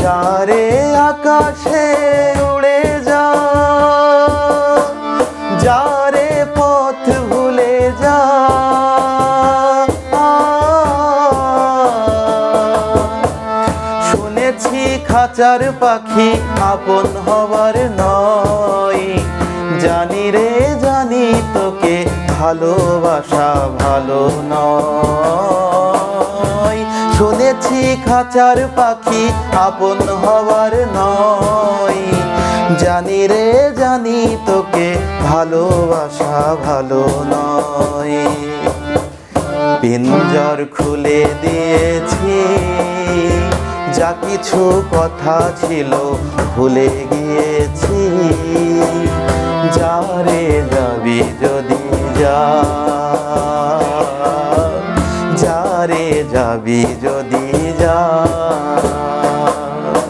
যারে আকাশে উড়ে যা, যারে পথ ভুলে যা, শুনেছি খাঁচার পাখি আপন হবার নয়। জানি রে জানি তোকে ভালোবাসা ভালো নয়। শুনেছি খাঁচার পাখি আপন হবার নয়। জানি রে জানি তোকে ভালোবাসা ভালো নয়। পিঞ্জর খুলে দিয়েছি, যা কিছু কথা ছিল ভুলে গিয়েছি। যারে যাবি যদি যা, যারে যাবি যদি যা।